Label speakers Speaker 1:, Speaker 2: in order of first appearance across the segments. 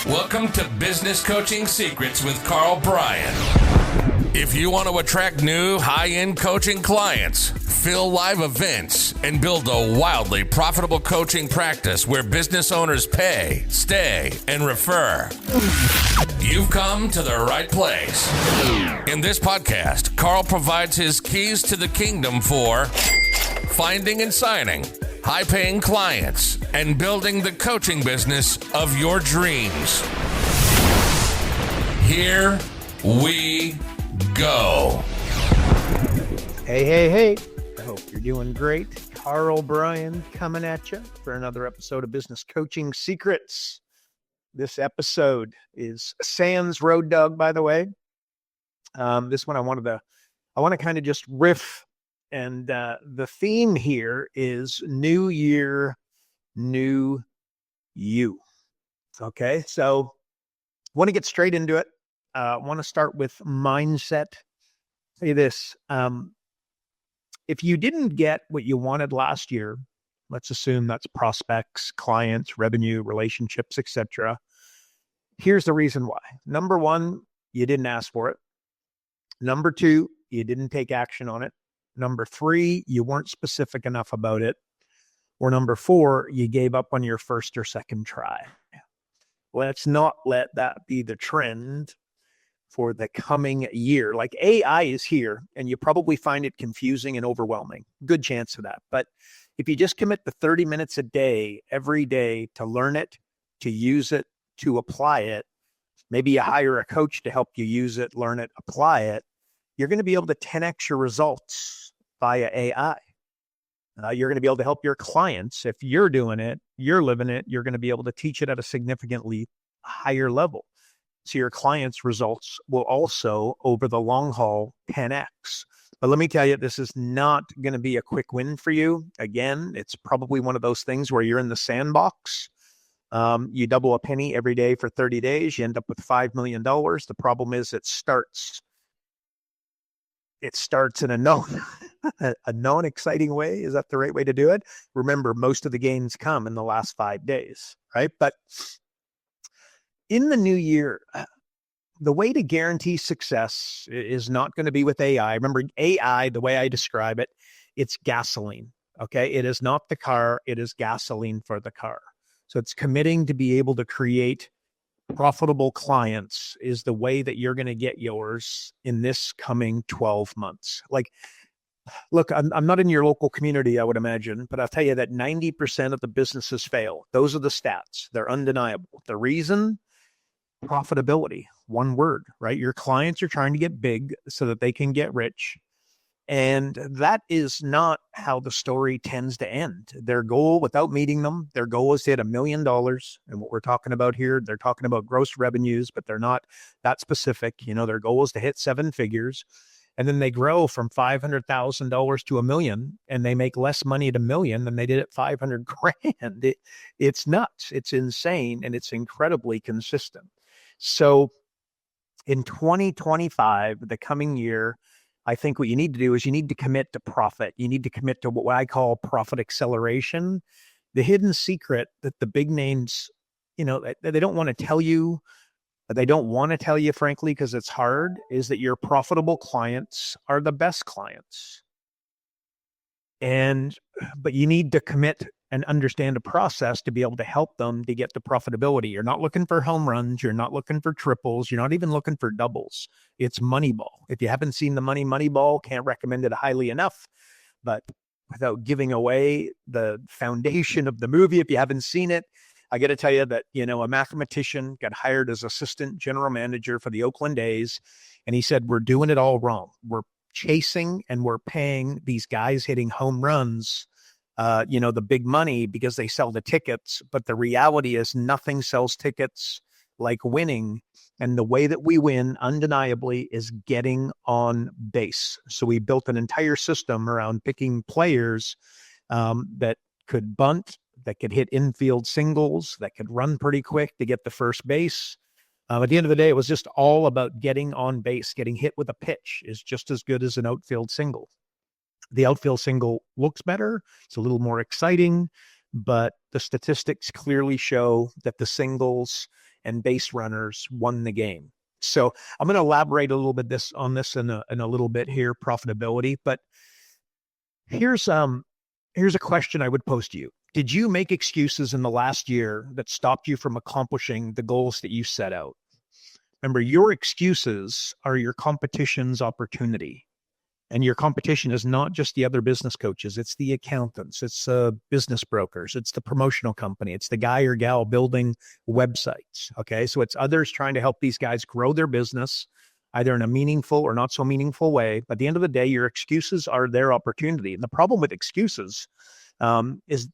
Speaker 1: Welcome to Business Coaching Secrets with Karl Bryan. If you want to attract new high-end coaching clients, fill live events, and build a wildly profitable coaching practice where business owners pay, stay, and refer, you've come to the right place. In this podcast, Karl provides his keys to the kingdom for finding and signing high-paying clients and building the coaching business of your dreams. Here we go.
Speaker 2: Hey. I hope you're doing great. Karl Bryan coming at you for another episode of Business Coaching Secrets. This episode is Sans Road Dog, by the way. This one I want to kind of just riff. And the theme here is New Year, New You. Okay, so want to get straight into it. Want to start with mindset. Say this. If you didn't get what you wanted last year, let's assume that's prospects, clients, revenue, relationships, etc. Here's the reason why. Number one, you didn't ask for it. Number two, you didn't take action on it. Number three, you weren't specific enough about it. Or number four, you gave up on your first or second try. Let's not let that be the trend for the coming year. Like AI is here, and you probably find it confusing and overwhelming. Good chance of that. But if you just commit the 30 minutes a day, every day, to learn it, to use it, to apply it, maybe you hire a coach to help you use it, learn it, apply it, you're going to be able to 10x your results via AI. You're going to be able to help your clients. If you're doing it, you're living it, you're going to be able to teach it at a significantly higher level. So your clients' results will also, over the long haul, 10x. But let me tell you, this is not going to be a quick win for you. Again, it's probably one of those things where you're in the sandbox. You double a penny every day for 30 days. You end up with $5 million. The problem is it starts in a known exciting way. Is that the right way to do it? Remember, most of the gains come in the last 5 days, right? But in the new year, the way to guarantee success is not going to be with AI. Remember, AI, the way I describe it, it's gasoline, okay? It is not the car. It is gasoline for the car. So it's committing to be able to create profitable clients is the way that you're going to get yours in this coming 12 months. Like, look, I'm not in your local community, I would imagine, but I'll tell you that 90% of the businesses fail. Those are the stats. They're undeniable. The reason? Profitability. One word, right? Your clients are trying to get big so that they can get rich. And that is not how the story tends to end. Their goal, without meeting them, their goal is to hit $1 million. And what we're talking about here, they're talking about gross revenues, but they're not that specific. You know, their goal is to hit 7 figures. And then they grow from $500,000 to $1 million, and they make less money at $1 million than they did at 500 grand. It's nuts. It's insane. And it's incredibly consistent. So in 2025, the coming year, I think what you need to do is you need to commit to profit. You need to commit to what I call profit acceleration. The hidden secret that the big names, you know, they don't want to tell you, frankly, because it's hard, is that your profitable clients are the best clients. But you need to commit and understand a process to be able to help them to get to profitability. You're not looking for home runs. You're not looking for triples. You're not even looking for doubles. It's Moneyball. If you haven't seen the Moneyball, can't recommend it highly enough. But without giving away the foundation of the movie, if you haven't seen it, I got to tell you that, you know, a mathematician got hired as assistant general manager for the Oakland A's. And he said, we're doing it all wrong. We're chasing and we're paying these guys hitting home runs, the big money because they sell the tickets. But the reality is nothing sells tickets like winning. And the way that we win undeniably is getting on base. So we built an entire system around picking players that could bunt, that could hit infield singles, that could run pretty quick to get to first base. At the end of the day, it was just all about getting on base. Getting hit with a pitch is just as good as an outfield single. The outfield single looks better. It's a little more exciting, but the statistics clearly show that the singles and base runners won the game. So I'm going to elaborate a little bit on this in a little bit here, profitability. But here's a question I would pose to you. Did you make excuses in the last year that stopped you from accomplishing the goals that you set out? Remember, your excuses are your competition's opportunity. And your competition is not just the other business coaches. It's the accountants. It's business brokers. It's the promotional company. It's the guy or gal building websites. Okay. So it's others trying to help these guys grow their business, either in a meaningful or not so meaningful way. But at the end of the day, your excuses are their opportunity. And the problem with excuses is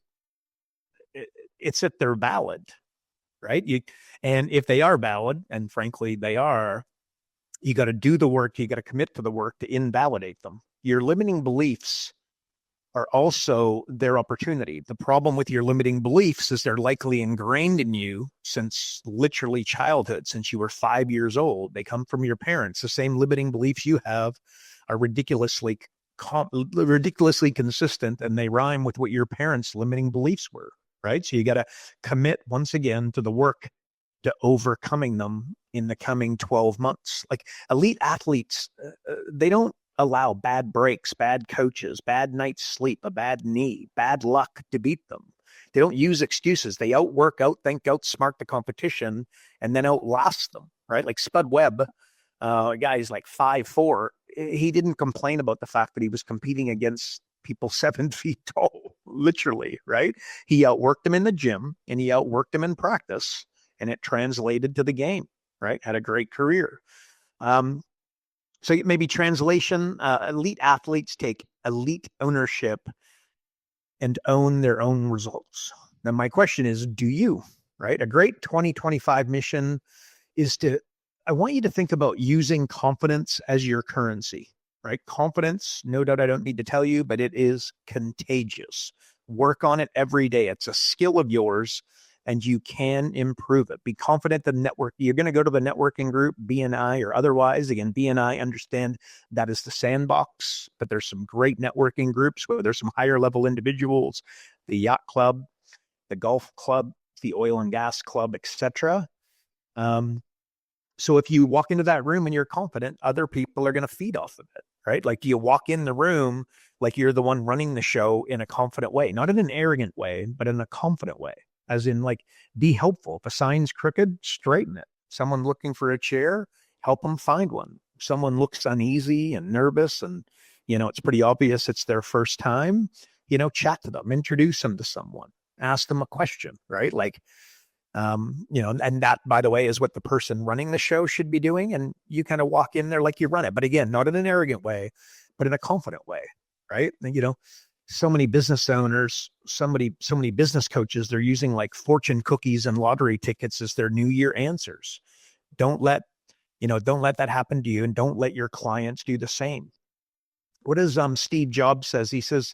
Speaker 2: it's that they're valid, right? And if they are valid, and frankly, they are, you got to do the work. You got to commit to the work to invalidate them. Your limiting beliefs are also their opportunity. The problem with your limiting beliefs is they're likely ingrained in you since literally childhood, since you were 5 years old. They come from your parents. The same limiting beliefs you have are ridiculously consistent, and they rhyme with what your parents' limiting beliefs were, right? So you got to commit once again to the work to overcoming them in the coming 12 months. Like elite athletes, they don't allow bad breaks, bad coaches, bad night's sleep, a bad knee, bad luck to beat them. They don't use excuses. They outwork, outthink, outsmart the competition, and then outlast them, right? Like Spud Webb, a guy who's like 5'4", he didn't complain about the fact that he was competing against people 7 feet tall, literally, right? He outworked them in the gym, and he outworked them in practice, and it translated to the game, right? Had a great career. So maybe translation, elite athletes take elite ownership and own their own results. Now, my question is, do you, right? A great 2025 mission is I want you to think about using confidence as your currency, right? Confidence, no doubt I don't need to tell you, but it is contagious. Work on it every day. It's a skill of yours, and you can improve it. Be confident the network. You're going to go to the networking group, BNI or otherwise. Again, BNI, understand that is the sandbox, but there's some great networking groups where there's some higher level individuals, the yacht club, the golf club, the oil and gas club, etc. So if you walk into that room and you're confident, other people are going to feed off of it, right? Like you walk in the room like you're the one running the show in a confident way, not in an arrogant way, but in a confident way. As in, like, be helpful. If a sign's crooked, straighten it. Someone looking for a chair, help them find one. Someone looks uneasy and nervous and, it's pretty obvious it's their first time, chat to them, introduce them to someone, ask them a question, right? Like, and that, by the way, is what the person running the show should be doing. And you kind of walk in there like you run it. But again, not in an arrogant way, but in a confident way, right? And, so many business owners, so many business coaches, they're using like fortune cookies and lottery tickets as their New Year answers. Don't let that happen to you, and don't let your clients do the same. What does Steve Jobs says? He says,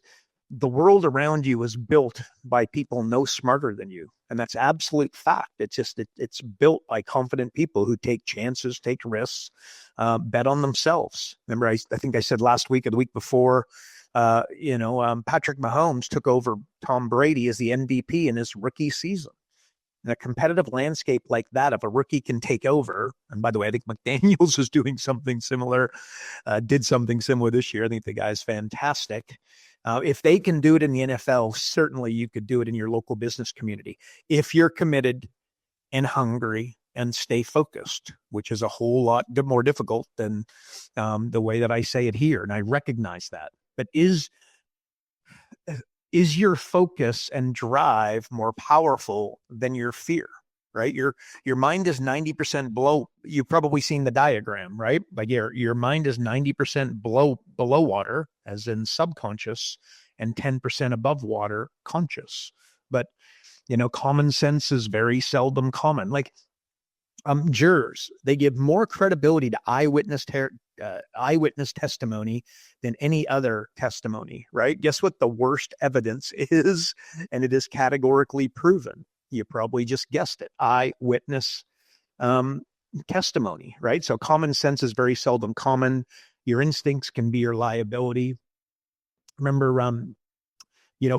Speaker 2: the world around you is built by people no smarter than you. And that's absolute fact. It's built by confident people who take chances, take risks, bet on themselves. Remember, I think I said last week or the week before, Patrick Mahomes took over Tom Brady as the MVP in his rookie season. In a competitive landscape like that, if a rookie can take over, and by the way, I think McDaniels is doing something similar, did something similar this year. I think the guy's fantastic. If they can do it in the NFL, certainly you could do it in your local business community. If you're committed and hungry and stay focused, which is a whole lot more difficult than the way that I say it here. And I recognize that. But is your focus and drive more powerful than your fear, right? Your mind is 90% below. You've probably seen the diagram, right? Like your mind is 90% below water, as in subconscious, and 10% above water, conscious. But, common sense is very seldom common. Like jurors, they give more credibility to eyewitness testimony than any other testimony, right? Guess what the worst evidence is? And it is categorically proven. You probably just guessed it. Eyewitness testimony, right? So common sense is very seldom common. Your instincts can be your liability. Remember,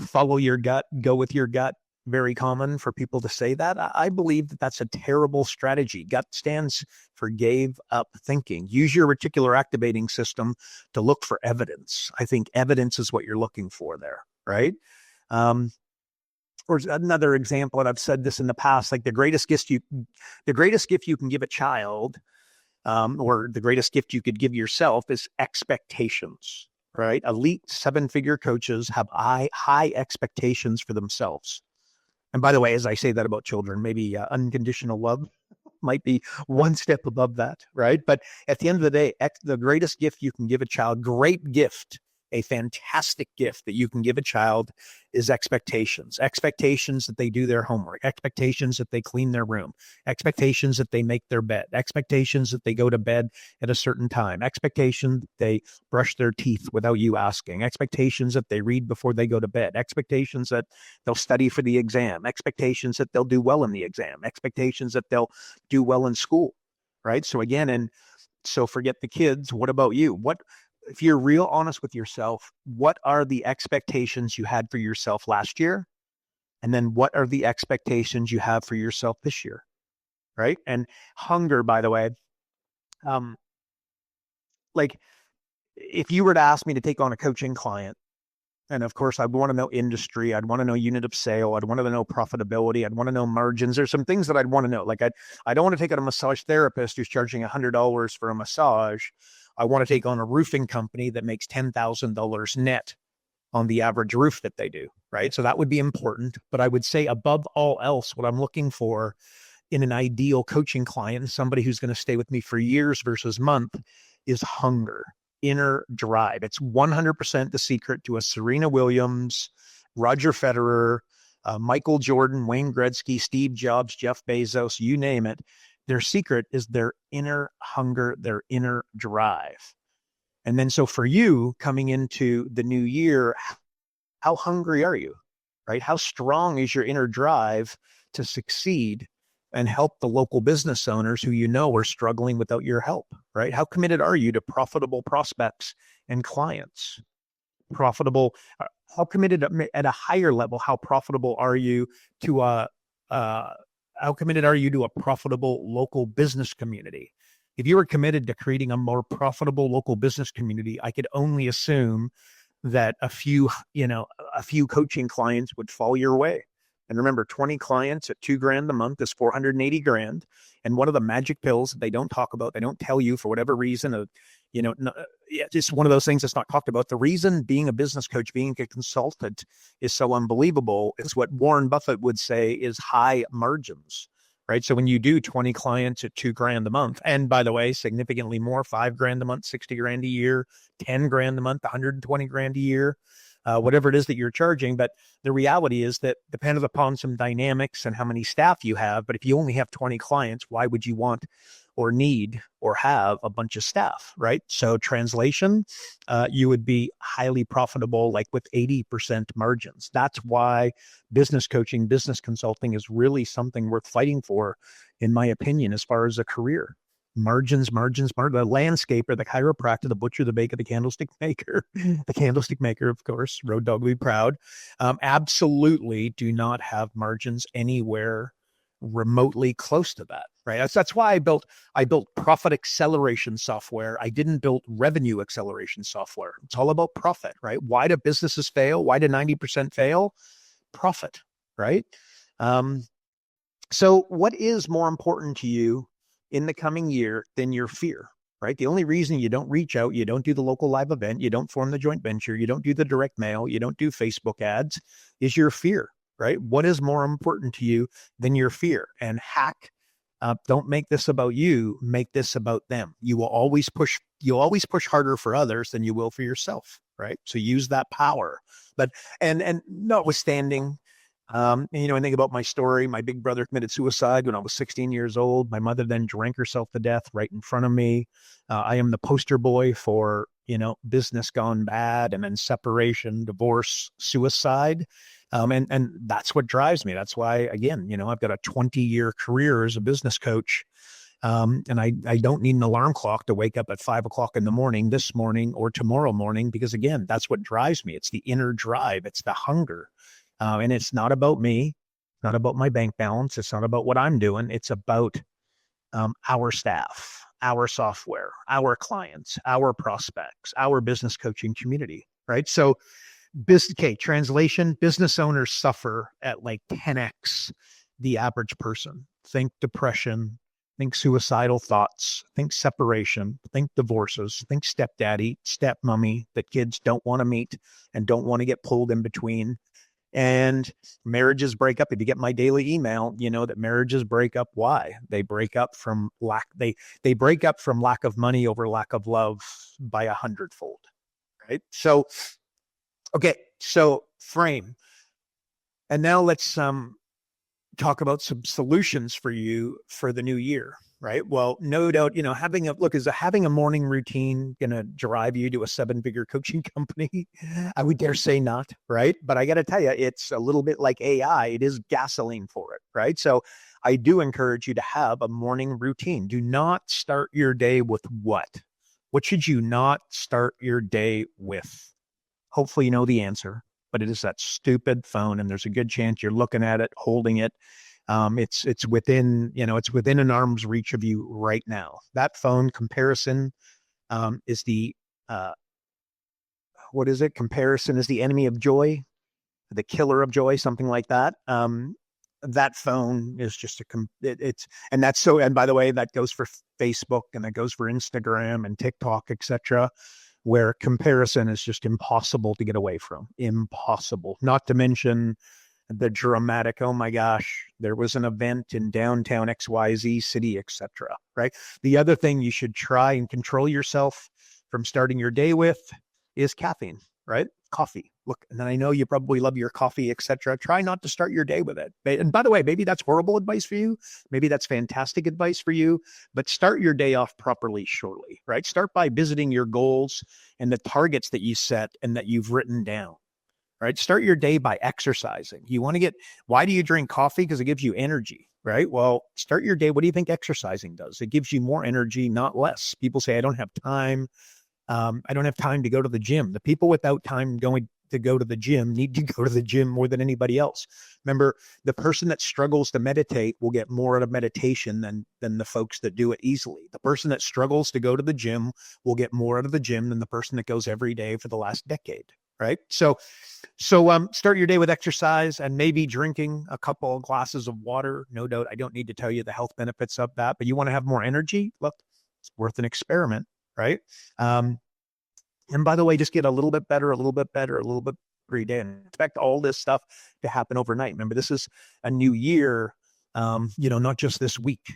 Speaker 2: follow your gut, go with your gut. very common for people to say that. I believe that that's a terrible strategy. GUT stands for gave up thinking. Use your reticular activating system to look for evidence. I think evidence is what you're looking for there, right? Or another example, and I've said this in the past, like the greatest gift you can give a child, or the greatest gift you could give yourself is expectations, right? Elite 7-figure coaches have high expectations for themselves. And by the way, as I say that about children, maybe unconditional love might be one step above that, right? But at the end of the day, the greatest gift you can give a child, great gift, a fantastic gift that you can give a child is expectations. Expectations that they do their homework, expectations that they clean their room, expectations that they make their bed, expectations that they go to bed at a certain time, expectations that they brush their teeth without you asking, expectations that they read before they go to bed, expectations that they'll study for the exam, expectations that they'll do well in the exam, expectations that they'll do well in school, right? So again, and so forget the kids. What about you? If you're real honest with yourself, what are the expectations you had for yourself last year? And then what are the expectations you have for yourself this year? Right? And hunger, by the way, like if you were to ask me to take on a coaching client, and of course, I'd want to know industry. I'd want to know unit of sale. I'd want to know profitability. I'd want to know margins. There's some things that I'd want to know. Like I don't want to take on a massage therapist who's charging $100 for a massage. I want to take on a roofing company that makes $10,000 net on the average roof that they do, right? So that would be important. But I would say above all else, what I'm looking for in an ideal coaching client, somebody who's going to stay with me for years versus month, is hunger, inner drive. It's 100% the secret to a Serena Williams, Roger Federer, Michael Jordan, Wayne Gretzky, Steve Jobs, Jeff Bezos, you name it. Their secret is their inner hunger, their inner drive. And then so for you coming into the new year, how hungry are you, right? How strong is your inner drive to succeed and help the local business owners who you know are struggling without your help, right? How committed are you to profitable prospects and clients? How committed at a higher level, how profitable are you to how committed are you to a profitable local business community? If you were committed to creating a more profitable local business community, I could only assume that a few coaching clients would fall your way. And remember, 20 clients at $2,000 a month is $480,000. And one of the magic pills that they don't talk about, they don't tell you for whatever reason, just one of those things that's not talked about. The reason being a business coach, being a consultant is so unbelievable is what Warren Buffett would say is high margins, right? So when you do 20 clients at $2,000 a month, and by the way, significantly more, $5,000 a month, $60,000 a year, $10,000 a month, $120,000 a year, whatever it is that you're charging. But the reality is that depending upon some dynamics and how many staff you have, but if you only have 20 clients, why would you want or need or have a bunch of staff, right? So translation, you would be highly profitable, like with 80% margins. That's why business coaching, business consulting is really something worth fighting for, in my opinion, as far as a career. Margins, the landscaper, the chiropractor, the butcher, the baker, the candlestick maker, of course, Road Dog Be Proud, absolutely do not have margins anywhere remotely close to that, right? That's why I built profit acceleration software. I didn't build revenue acceleration software. It's all about profit, right? Why do businesses fail? Why do 90% fail? Profit, right? So what is more important to you in the coming year than your fear, right? The only reason you don't reach out, you don't do the local live event, you don't form the joint venture, you don't do the direct mail, you don't do Facebook ads, is your fear, right? What is more important to you than your fear? And don't make this about you, make this about them. You'll always push harder for others than you will for yourself, right? So use that power. But, and notwithstanding, I think about my story. My big brother committed suicide when I was 16 years old. My mother then drank herself to death right in front of me. I am the poster boy for, business gone bad, and then separation, divorce, suicide. And that's what drives me. That's why, again, I've got a 20-year career as a business coach. And I don't need an alarm clock to wake up at 5:00 in the morning, this morning or tomorrow morning, because again, that's what drives me. It's the inner drive. It's the hunger. And it's not about me. not about my bank balance. It's not about what I'm doing. It's about our staff, our software, our clients, our prospects, our business coaching community, right? So translation, business owners suffer at like 10x the average person. Think depression, think suicidal thoughts, think separation, think divorces, think stepdaddy, stepmommy that kids don't want to meet and don't want to get pulled in between. And marriages break up. If you get my daily email, you know that marriages break up. Why? They break up from lack. They break up from lack of money over lack of love by 100-fold. Right. So, okay. So frame. And now let's talk about some solutions for you for the new year. Right. Well, no doubt, having a morning routine going to drive you to a 7-figure coaching company? I would dare say not. Right. But I got to tell you, it's a little bit like AI. It is gasoline for it. Right. So I do encourage you to have a morning routine. Do not start your day with what? What should you not start your day with? Hopefully you know the answer, but it is that stupid phone. And there's a good chance you're looking at it, holding it. It's within an arm's reach of you right now. That phone comparison is what is it? Comparison is the enemy of joy, the killer of joy, something like that. That phone is just and by the way, that goes for Facebook and that goes for Instagram and TikTok, etc., where comparison is just impossible to get away from. Impossible. Not to mention the dramatic, oh my gosh, there was an event in downtown XYZ city, etc. Right? The other thing you should try and control yourself from starting your day with is caffeine, right? Coffee. Look, and then I know you probably love your coffee, etc. Try not to start your day with it. And by the way, maybe that's horrible advice for you. Maybe that's fantastic advice for you, but start your day off properly shortly, right? Start by visiting your goals and the targets that you set and that you've written down. Right? Start your day by exercising. Why do you drink coffee? Because it gives you energy, right? Well, start your day. What do you think exercising does? It gives you more energy, not less. People say, I don't have time. I don't have time to go to the gym. The people without time going to go to the gym need to go to the gym more than anybody else. Remember, the person that struggles to meditate will get more out of meditation than the folks that do it easily. The person that struggles to go to the gym will get more out of the gym than the person that goes every day for the last decade. Right. So start your day with exercise and maybe drinking a couple of glasses of water. No doubt. I don't need to tell you the health benefits of that, but you want to have more energy. Look, it's worth an experiment. Right. And by the way, just get a little bit better every day, and expect all this stuff to happen overnight. Remember, this is a new year, not just this week.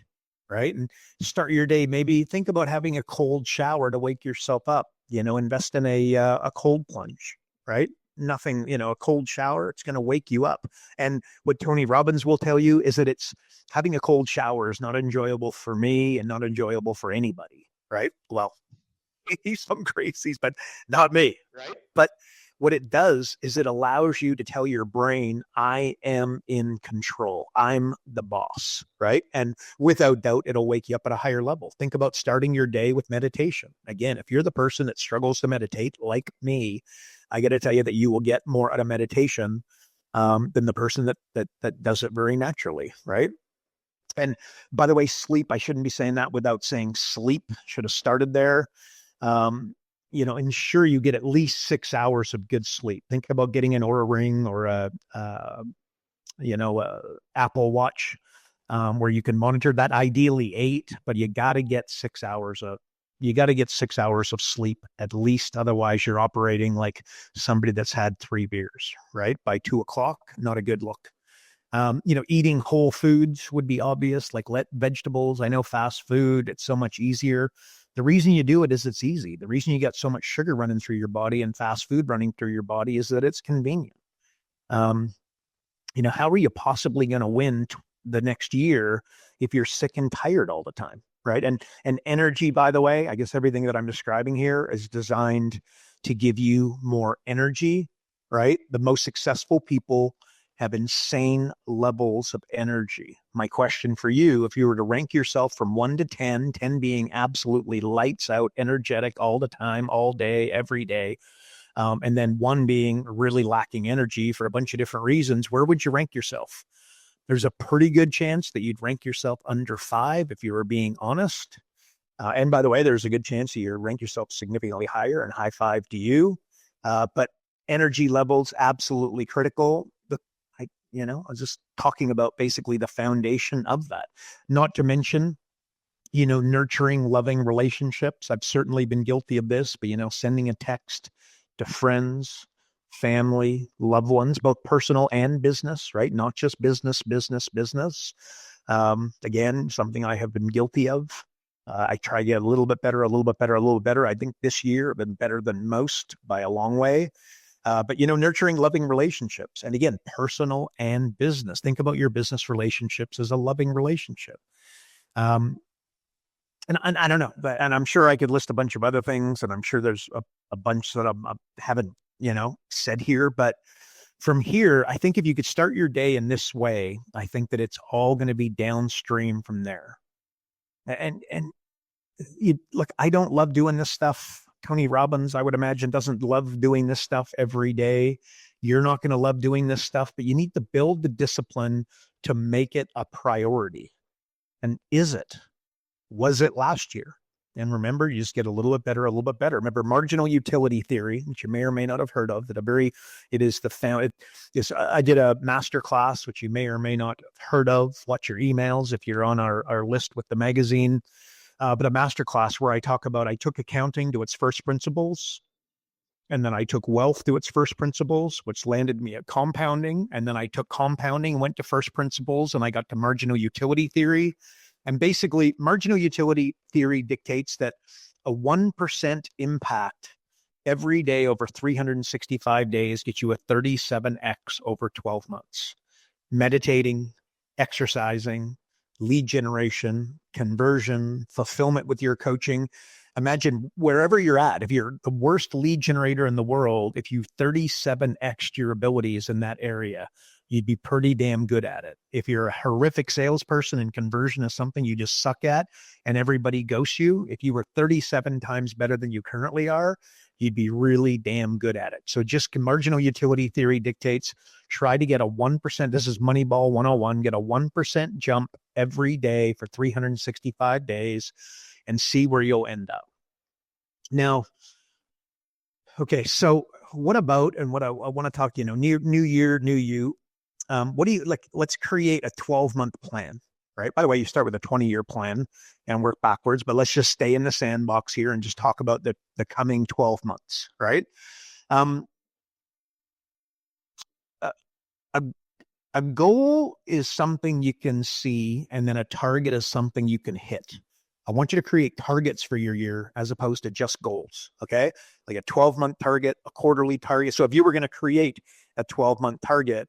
Speaker 2: Right. And start your day. Maybe think about having a cold shower to wake yourself up, invest in a cold plunge. Right? Nothing, a cold shower, it's going to wake you up. And what Tony Robbins will tell you is that having a cold shower is not enjoyable for me and not enjoyable for anybody. Right? Well, he's some crazies, but not me. Right? But what it does is it allows you to tell your brain, I am in control. I'm the boss. Right? And without doubt, it'll wake you up at a higher level. Think about starting your day with meditation. Again, if you're the person that struggles to meditate, like me, I got to tell you that you will get more out of meditation than the person that does it very naturally, right? And by the way, sleep, I shouldn't be saying that without saying sleep. Should have started there. Ensure you get at least 6 hours of good sleep. Think about getting an Oura Ring or a Apple Watch where you can monitor that. Ideally 8, but you got to get 6 hours of sleep at least. Otherwise, you're operating like somebody that's had 3 beers, right? By 2:00, not a good look. Eating whole foods would be obvious, like vegetables. I know fast food, it's so much easier. The reason you do it is it's easy. The reason you got so much sugar running through your body and fast food running through your body is that it's convenient. How are you possibly going to win the next year if you're sick and tired all the time? Right. And energy, by the way, I guess everything that I'm describing here is designed to give you more energy. Right. The most successful people have insane levels of energy. My question for you, if you were to rank yourself from 1 to 10, 10 being absolutely lights out, energetic all the time, all day, every day, and then 1 being really lacking energy for a bunch of different reasons, where would you rank yourself? There's a pretty good chance that you'd rank yourself under 5 if you were being honest. And by the way, there's a good chance that you rank yourself significantly higher, and high 5 to you. But energy levels, absolutely critical. I was just talking about basically the foundation of that, not to mention, nurturing, loving relationships. I've certainly been guilty of this, but, sending a text to friends, family, loved ones, both personal and business, right? Not just business. Again, something I have been guilty of. I try to get a little bit better. I think this year I've been better than most by a long way. But, nurturing, loving relationships. And again, personal and business. Think about your business relationships as a loving relationship. And I don't know, and I'm sure I could list a bunch of other things, and I'm sure there's a bunch that I haven't, said here. But from here, I think if you could start your day in this way, I think that it's all going to be downstream from there. And look, I don't love doing this stuff. Tony Robbins, I would imagine, doesn't love doing this stuff every day. You're not going to love doing this stuff, but you need to build the discipline to make it a priority. And was it last year? And remember, you just get a little bit better. Remember marginal utility theory, which you may or may not have heard of. I did a master class, which you may or may not have heard of. Watch your emails if you're on our list with the magazine. But a master class where I took accounting to its first principles. And then I took wealth to its first principles, which landed me at compounding. And then I took compounding, went to first principles, and I got to marginal utility theory. And basically, marginal utility theory dictates that a 1% impact every day over 365 days gets you a 37x over 12 months. Meditating, exercising, lead generation, conversion, fulfillment with your coaching. Imagine wherever you're at, if you're the worst lead generator in the world, if you 37x'd your abilities in that area, you'd be pretty damn good at it. If you're a horrific salesperson and conversion is something you just suck at and everybody ghosts you, if you were 37 times better than you currently are, you'd be really damn good at it. So just marginal utility theory dictates, try to get a 1%. This is Moneyball 101. Get a 1% jump every day for 365 days and see where you'll end up. Now, okay, so what about, and what I want to talk to new year, new you. What do you like? Let's create a 12-month plan, right? By the way, you start with a 20-year plan and work backwards, but let's just stay in the sandbox here and just talk about the coming 12 months, right? A goal is something you can see, and then a target is something you can hit. I want you to create targets for your year as opposed to just goals, okay? Like a 12-month target, a quarterly target. So if you were going to create a 12-month target,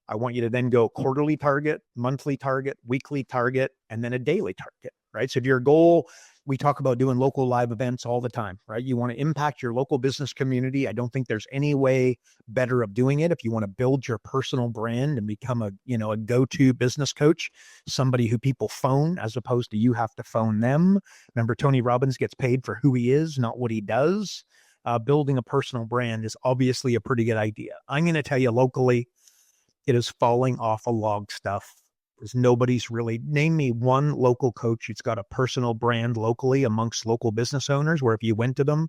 Speaker 2: I want you to then go quarterly target, monthly target, weekly target, and then a daily target, right? So if your goal, we talk about doing local live events all the time, right? You want to impact your local business community. I don't think there's any way better of doing it. If you want to build your personal brand and become a go-to business coach, somebody who people phone as opposed to you have to phone them. Remember, Tony Robbins gets paid for who he is, not what he does. Building a personal brand is obviously a pretty good idea. I'm going to tell you locally, it is falling off a log stuff. Because nobody's really, name me one local coach who's got a personal brand locally amongst local business owners, where if you went to them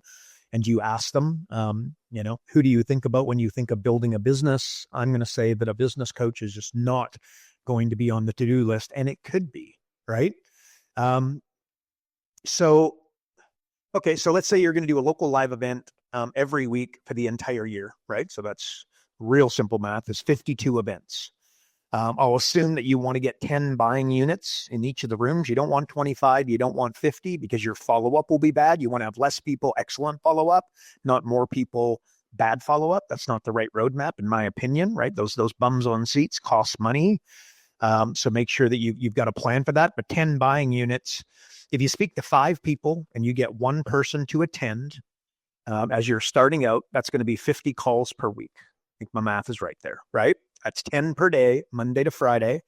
Speaker 2: and you asked them, who do you think about when you think of building a business? I'm going to say that a business coach is just not going to be on the to-do list, and it could be, right? So let's say you're going to do a local live event every week for the entire year, right? So that's real simple math, is 52 events. I'll assume that you want to get 10 buying units in each of the rooms. You don't want 25. You don't want 50 because your follow-up will be bad. You want to have less people, excellent follow-up, not more people, bad follow-up. That's not the right roadmap, in my opinion, right? Those bums on seats cost money. So make sure that you've got a plan for that. But 10 buying units, if you speak to 5 people and you get one person to attend, as you're starting out, that's going to be 50 calls per week. I think my math is right there, right? That's 10 per day, Monday to Friday.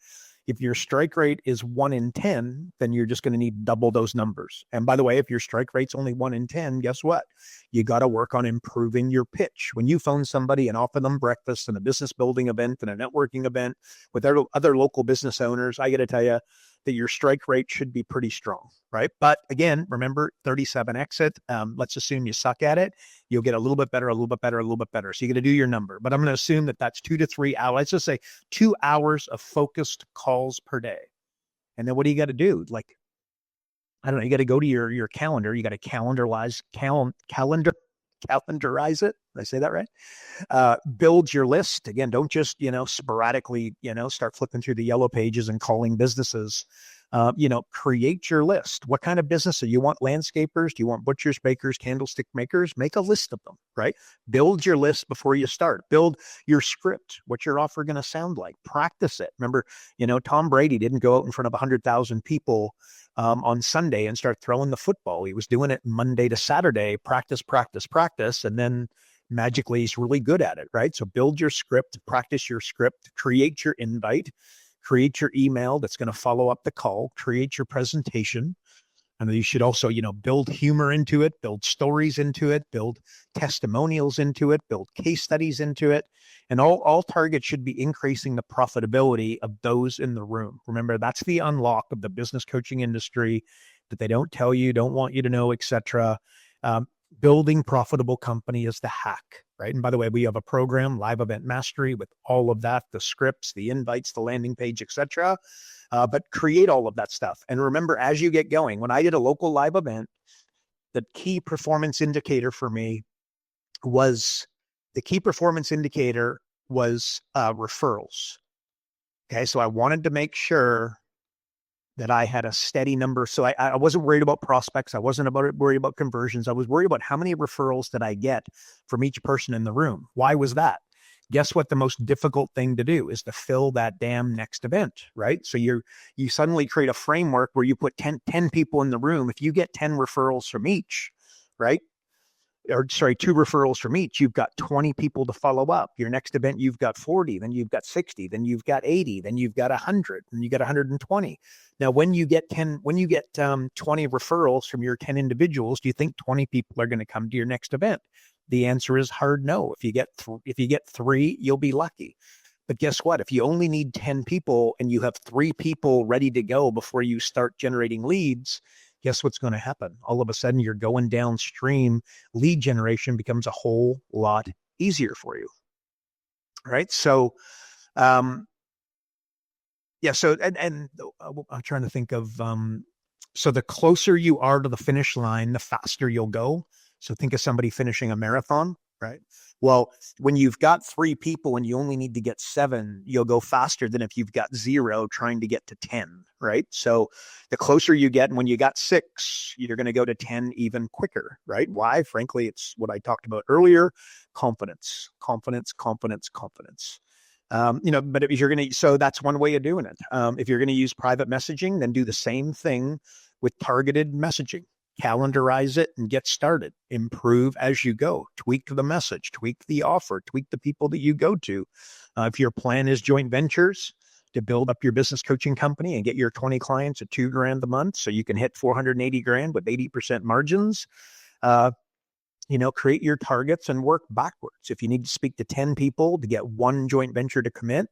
Speaker 2: If your strike rate is 1 in 10, then you're just going to need double those numbers. And by the way, if your strike rate's only 1 in 10, guess what? You got to work on improving your pitch. When you phone somebody and offer them breakfast and a business building event and a networking event with other local business owners, I got to tell you that your strike rate should be pretty strong, right? But again, remember 37 exit. Let's assume you suck at it. You'll get a little bit better, a little bit better, a little bit better. So you're going to do your number, but I'm going to assume that that's 2 to 3 hours. Let's just say 2 hours of focused calls per day. And then what do you got to do? Like, I don't know, you got to go to your calendar. You got to calendarize it. Did I say that right? Build your list. Again, don't just, sporadically, start flipping through the yellow pages and calling businesses. Create your list. What kind of business do you want? Landscapers? Do you want butchers, bakers, candlestick makers? Make a list of them, right? Build your list before you start. Build your script. What's your offer going to sound like? Practice it. Remember, Tom Brady didn't go out in front of 100,000 people on Sunday and start throwing the football. He was doing it Monday to Saturday, practice, and then magically he's really good at it, right? So build your script, practice your script, create your invite, create your email that's going to follow up the call, create your presentation. And you should also, build humor into it, build stories into it, build testimonials into it, build case studies into it. And all targets should be increasing the profitability of those in the room. Remember, that's the unlock of the business coaching industry that they don't tell you, don't want you to know, etc. Building profitable company is the hack, right? And by the way, we have a program, Live Event Mastery, with all of that, the scripts, the invites, the landing page, etc. But create all of that stuff. And remember, as you get going, when I did a local live event, the key performance indicator for me was referrals. Okay, so I wanted to make sure that I had a steady number. So I wasn't worried about prospects. I wasn't worried about conversions. I was worried about how many referrals did I get from each person in the room. Why was that? Guess what the most difficult thing to do is to fill that damn next event, right? So you suddenly create a framework where you put 10 people in the room. If you get 10 referrals from each, right? 2 referrals from each, you've got 20 people to follow up. Your next event, you've got 40, then you've got 60, then you've got 80, then you've got 100, and you got 120. Now, when you get 20 referrals from your 10 individuals, do you think 20 people are going to come to your next event? The answer is hard no. If you get 3, you'll be lucky. But guess what? If you only need 10 people and you have 3 people ready to go before you start generating leads, guess what's going to happen? All of a sudden, you're going downstream. Lead generation becomes a whole lot easier for you, right? So, I'm trying to think of, so the closer you are to the finish line, the faster you'll go. So think of somebody finishing a marathon, right? Well, when you've got 3 people and you only need to get 7, you'll go faster than if you've got 0 trying to get to 10, right? So the closer you get, and when you got 6, you're going to go to 10 even quicker, right? Why? Frankly, it's what I talked about earlier, confidence. But if you're going to, so that's one way of doing it. If you're going to use private messaging, then do the same thing with targeted messaging. Calendarize it and get started. Improve as you go. Tweak the message, tweak the offer, tweak the people that you go to. If your plan is joint ventures to build up your business coaching company and get your 20 clients at $2,000 a month so you can hit $480,000 with 80% margins, create your targets and work backwards. If you need to speak to 10 people to get 1 joint venture to commit,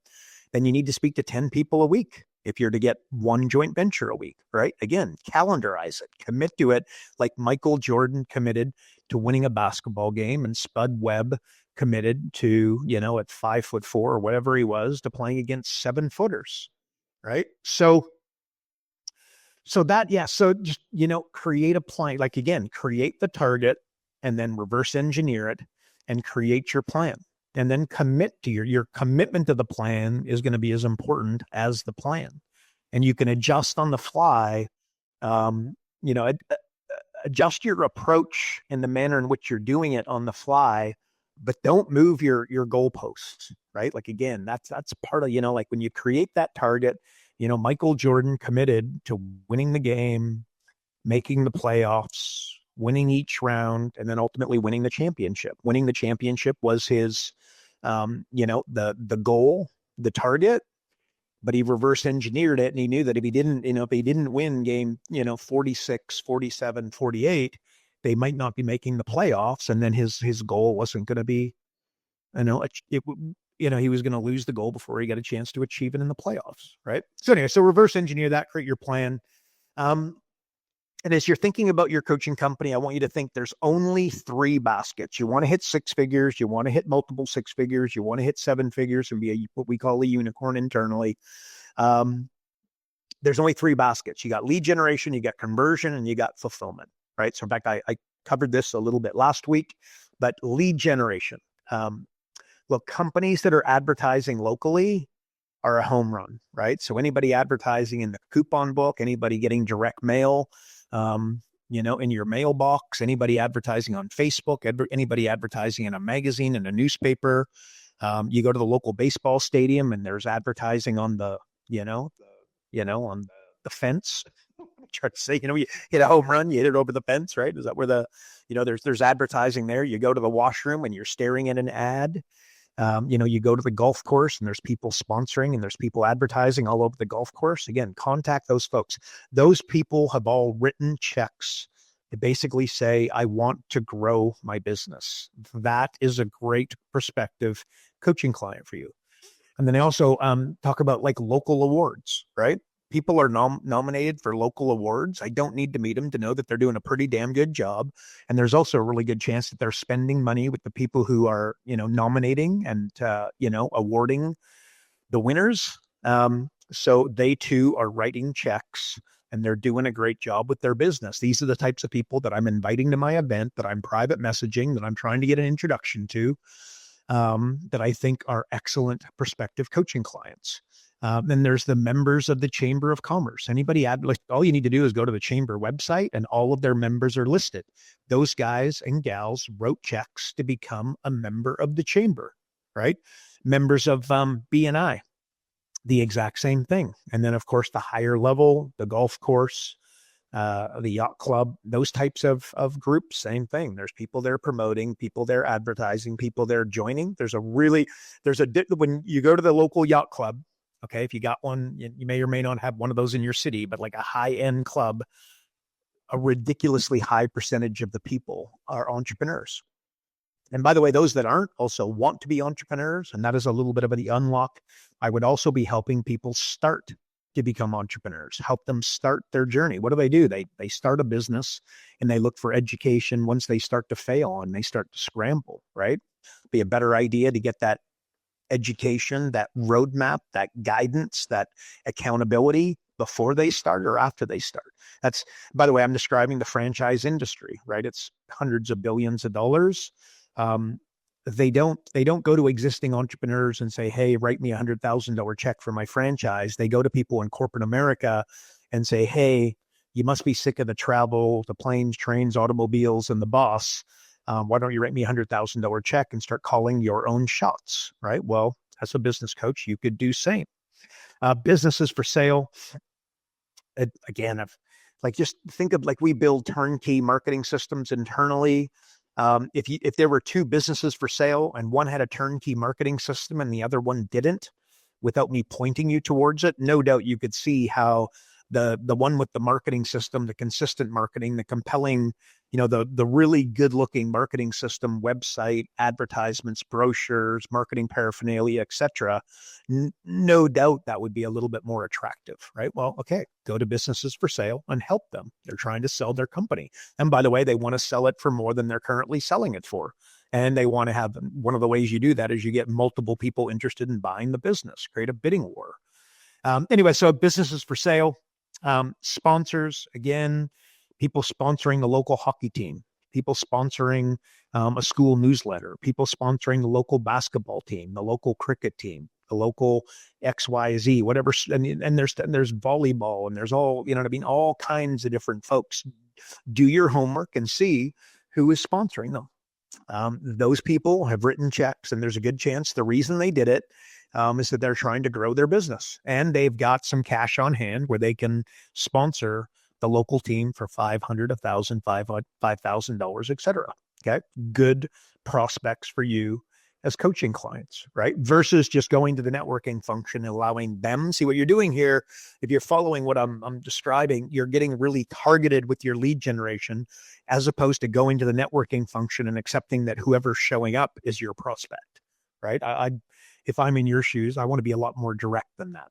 Speaker 2: then you need to speak to 10 people a week. If you're to get 1 joint venture a week, right? Again, calendarize it, commit to it, like Michael Jordan committed to winning a basketball game, and Spud Webb committed to, at 5'4" or whatever he was, to playing against 7-footers, right? So just, create a plan, like, again, create the target and then reverse engineer it and create your plan. And then commit to your commitment to the plan is going to be as important as the plan. And you can adjust on the fly, adjust your approach in the manner in which you're doing it on the fly, but don't move your goalposts, right? Like, again, that's part of, like when you create that target, Michael Jordan committed to winning the game, making the playoffs, winning each round, and then ultimately winning the championship. Winning the championship was his, the goal, the target. but he reverse engineered it. And he knew that if he didn't win game, 46, 47, 48, they might not be making the playoffs. And then his goal wasn't going to be, he was going to lose the goal before he got a chance to achieve it in the playoffs. Right. So anyway, so reverse engineer that, create your plan. And as you're thinking about your coaching company, I want you to think there's only 3 baskets. You want to hit 6 figures. You want to hit multiple 6 figures. You want to hit 7 figures and be what we call a unicorn internally. There's only 3 baskets. You got lead generation, you got conversion, and you got fulfillment, right? So in fact, I covered this a little bit last week, but lead generation. Well, companies that are advertising locally are a home run, right? So anybody advertising in the coupon book, anybody getting direct mail, in your mailbox, anybody advertising on Facebook, anybody advertising in a magazine, in a newspaper, you go to the local baseball stadium and there's advertising on the fence. Try to say, you hit a home run, you hit it over the fence, right? Is that where there's advertising there? You go to the washroom and you're staring at an ad. You go to the golf course and there's people sponsoring and there's people advertising all over the golf course. Again, contact those folks. Those people have all written checks to basically say, I want to grow my business. That is a great prospective coaching client for you. And then I also talk about like local awards, right? People are nominated for local awards. I don't need to meet them to know that they're doing a pretty damn good job. And there's also a really good chance that they're spending money with the people who are, nominating and, awarding the winners. So they too are writing checks and they're doing a great job with their business. These are the types of people that I'm inviting to my event, that I'm private messaging, that I'm trying to get an introduction to, that I think are excellent prospective coaching clients. Then there's the members of the Chamber of Commerce. All you need to do is go to the Chamber website and all of their members are listed. Those guys and gals wrote checks to become a member of the Chamber, right? Members of BNI, the exact same thing. And then of course, the higher level, the golf course, the yacht club, those types of groups, same thing. There's people there promoting, people there advertising, people there joining. When you go to the local yacht club, okay, if you got one, you may or may not have one of those in your city, but like a high-end club, a ridiculously high percentage of the people are entrepreneurs. And by the way, those that aren't also want to be entrepreneurs, and that is a little bit of the unlock. I would also be helping people start to become entrepreneurs, help them start their journey. What do? They start a business and they look for education. Once they start to fail and they start to scramble, right? Be a better idea to get that education, that roadmap, that guidance, that accountability before they start or after they start. That's, by the way, I'm describing the franchise industry, right? It's hundreds of billions of dollars. They don't go to existing entrepreneurs and say, hey, write me $100,000 check for my franchise. They go to people in corporate America and say, hey, you must be sick of the travel, the planes, trains, automobiles, and the boss. Why don't you write me $100,000 check and start calling your own shots, right? Well, as a business coach, you could do same. Businesses for sale. Again, just think of we build turnkey marketing systems internally. If there were 2 businesses for sale and one had a turnkey marketing system and the other one didn't, without me pointing you towards it, no doubt you could see how the one with the marketing system, the consistent marketing, the compelling, the really good looking marketing system, website, advertisements, brochures, marketing paraphernalia, etc. No doubt that would be a little bit more attractive, right? Well, okay, go to businesses for sale and help them. They're trying to sell their company. And by the way, they want to sell it for more than they're currently selling it for. And they want to have, one of the ways you do that is you get multiple people interested in buying the business, create a bidding war. Anyway, so businesses for sale. Sponsors, again, people sponsoring the local hockey team, people sponsoring a school newsletter, people sponsoring the local basketball team, the local cricket team, the local XYZ, whatever. And there's volleyball and there's all, all kinds of different folks. Do your homework and see who is sponsoring them. Those people have written checks and there's a good chance the reason they did it is that they're trying to grow their business and they've got some cash on hand where they can sponsor the local team for $500, $1,000, $5,000, et cetera. Okay. Good prospects for you as coaching clients, right? Versus just going to the networking function and allowing them see what you're doing here. If you're following what I'm describing, you're getting really targeted with your lead generation, as opposed to going to the networking function and accepting that whoever's showing up is your prospect, right? If I'm in your shoes, I want to be a lot more direct than that.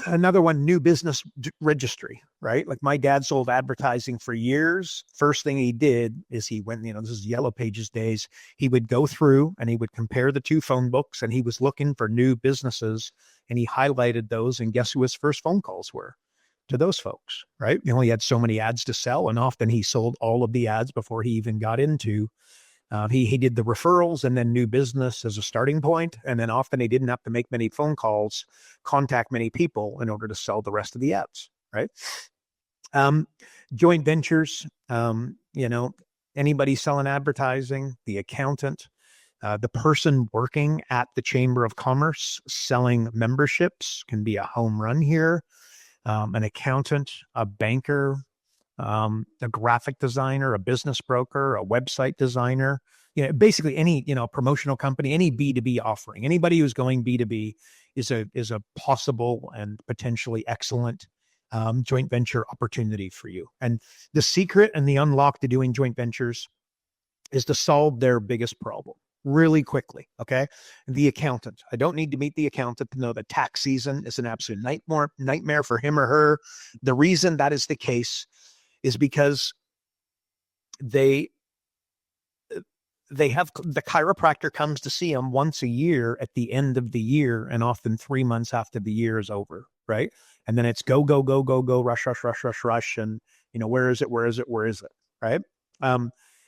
Speaker 2: Another one, new business registry, right? Like my dad sold advertising for years. First thing he did is he went, this is Yellow Pages days. He would go through and he would compare the two phone books, and he was looking for new businesses, and he highlighted those, and guess who his first phone calls were? To those folks, right? He only had so many ads to sell, and often he sold all of the ads before he even got into he did the referrals and then new business as a starting point. And then often he didn't have to make many phone calls, contact many people in order to sell the rest of the ads, right? Joint ventures, anybody selling advertising, the accountant, the person working at the Chamber of Commerce selling memberships can be a home run here. An accountant, a banker, a graphic designer, a business broker, a website designer, basically any, promotional company, any B2B offering, anybody who's going B2B is a possible and potentially excellent joint venture opportunity for you. And the secret and the unlock to doing joint ventures is to solve their biggest problem really quickly. Okay. The accountant. I don't need to meet the accountant to know that tax season is an absolute nightmare for him or her. The reason that is the case is because they have the chiropractor comes to see them once a year at the end of the year, and often 3 months after the year is over, right? And then it's go, rush, and where is it, right?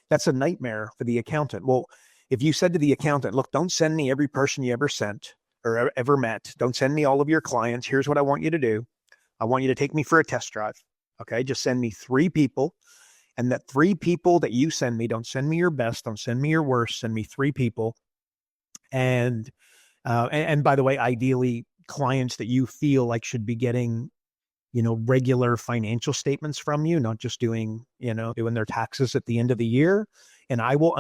Speaker 2: That's a nightmare for the accountant. Well, if you said to the accountant, look, don't send me every person you ever sent or ever met. Don't send me all of your clients. Here's what I want you to do. I want you to take me for a test drive. Okay, just send me 3 people, and that 3 people that you send me, don't send me your best, don't send me your worst, send me 3 people. And by the way, ideally clients that you feel like should be getting, regular financial statements from you, not just doing their taxes at the end of the year. And I will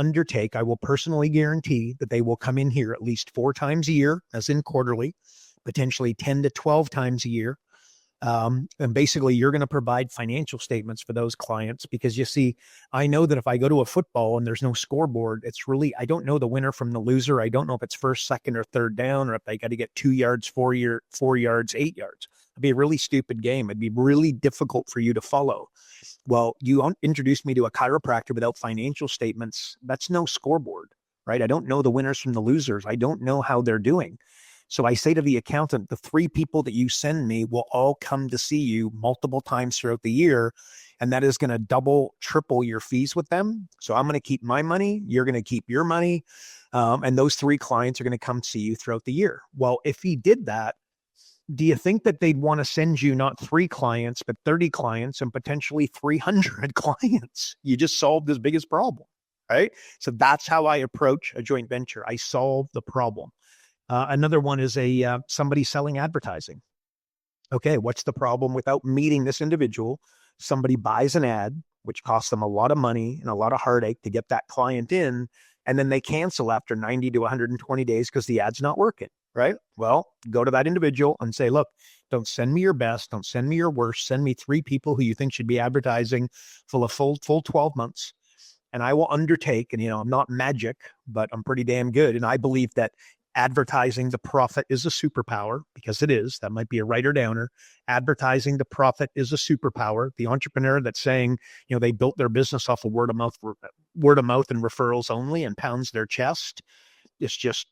Speaker 2: personally guarantee that they will come in here at least 4 times a year, as in quarterly, potentially 10 to 12 times a year. And basically you're going to provide financial statements for those clients, because you see, I know that if I go to a football and there's no scoreboard, I don't know the winner from the loser. I don't know if it's first, second, or third down, or if they got to get 2 yards, 4 yards, 8 yards. It'd be a really stupid game. It'd be really difficult for you to follow. Well, you introduced me to a chiropractor without financial statements. That's no scoreboard, right? I don't know the winners from the losers. I don't know how they're doing. So I say to the accountant, the 3 people that you send me will all come to see you multiple times throughout the year. And that is going to double, triple your fees with them. So I'm going to keep my money. You're going to keep your money. And those 3 clients are going to come see you throughout the year. Well, if he did that, do you think that they'd want to send you not 3 clients, but 30 clients and potentially 300 clients? You just solved his biggest problem, right? So that's how I approach a joint venture. I solve the problem. Another one is somebody selling advertising. Okay, what's the problem? Without meeting this individual, somebody buys an ad, which costs them a lot of money and a lot of heartache to get that client in, and then they cancel after 90 to 120 days because the ad's not working, right? Well, go to that individual and say, look, don't send me your best, don't send me your worst, send me 3 people who you think should be advertising for a full 12 months. And I will undertake, and I'm not magic, but I'm pretty damn good. And I believe that advertising the profit is a superpower, because it is. That might be a writer downer. Advertising the profit is a superpower. The entrepreneur that's saying, they built their business off of word of mouth and referrals only and pounds their chest, it's just,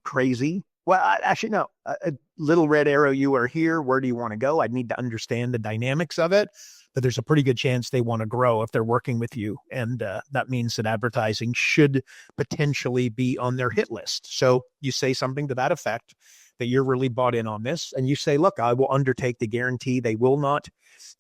Speaker 2: crazy. Well, actually, no. A little red arrow, you are here. Where do you want to go? I'd need to understand the dynamics of it. But there's a pretty good chance they want to grow if they're working with you. And that means that advertising should potentially be on their hit list. So you say something to that effect, that you're really bought in on this. And you say, look, I will undertake the guarantee they will not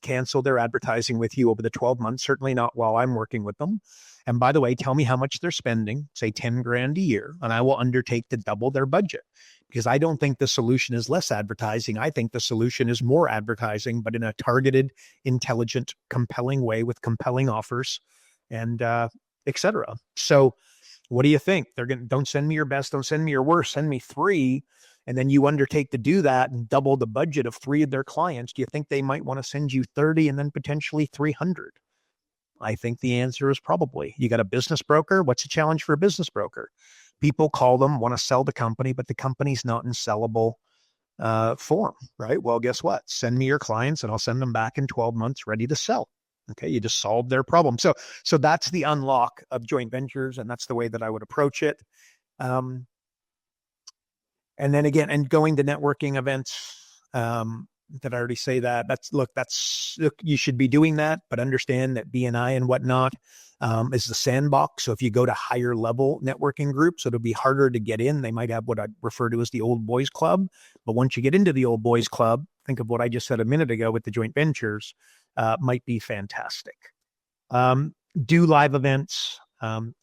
Speaker 2: cancel their advertising with you over the 12 months, certainly not while I'm working with them. And by the way, tell me how much they're spending, say 10 grand a year, and I will undertake to double their budget. Because I don't think the solution is less advertising. I think the solution is more advertising, but in a targeted, intelligent, compelling way with compelling offers and et cetera. So What do you think? Don't send me your best, don't send me your worst, send me 3. And then you undertake to do that and double the budget of 3 of their clients. Do you think they might want to send you 30 and then potentially 300? I think the answer is probably. You got a business broker. What's the challenge for a business broker? People call them, want to sell the company, but the company's not in sellable form, right? Well, guess what? Send me your clients and I'll send them back in 12 months ready to sell. Okay, you just solved their problem. So that's the unlock of joint ventures, and that's the way that I would approach it. And then again, and going to networking events, did I already say that? Look, you should be doing that, but understand that BNI and whatnot is the sandbox. So if you go to higher level networking groups, it'll be harder to get in. They might have what I refer to as the old boys club. But once you get into the old boys club, think of what I just said a minute ago with the joint ventures, might be fantastic. Do live events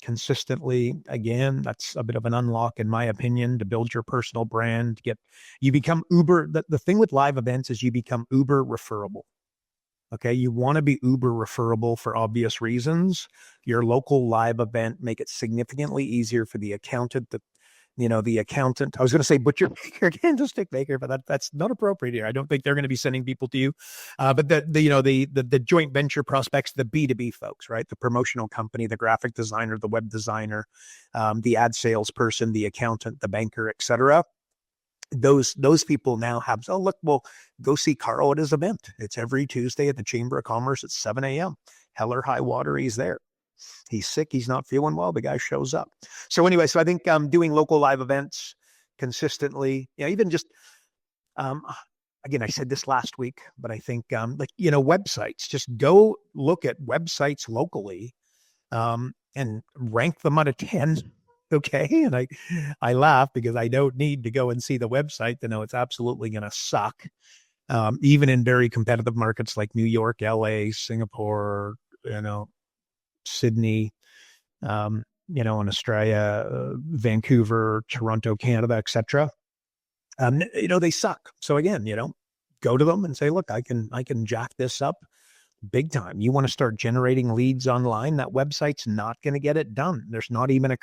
Speaker 2: consistently. Again, that's a bit of an unlock, in my opinion, to build your personal brand. You become uber. The thing with live events is you become uber referable. Okay, you want to be uber referable for obvious reasons. Your local live event, make it significantly easier for the accountant, the accountant. I was going to say butcher baker, candlestick maker, but that's not appropriate here. I don't think they're going to be sending people to you. But the joint venture prospects, the B2B folks, right? The promotional company, the graphic designer, the web designer, the ad salesperson, the accountant, the banker, etc. Those people now have, well, go see Karl at his event. It's every Tuesday at the Chamber of Commerce at 7 a.m. Hell or high water, he's there. He's sick, he's not feeling well, the guy shows up. So anyway, I think doing local live events consistently, even just, again, I said this last week, but I think websites, just go look at websites locally and rank them out of 10. Okay. And I laugh because I don't need to go and see the website to know it's absolutely going to suck. Even in very competitive markets like New York, LA, Singapore, Sydney, in Australia, Vancouver, Toronto, Canada, etc. They suck. So again, go to them and say, look, I can jack this up big time. You want to start generating leads online, that website's not going to get it done. There's not even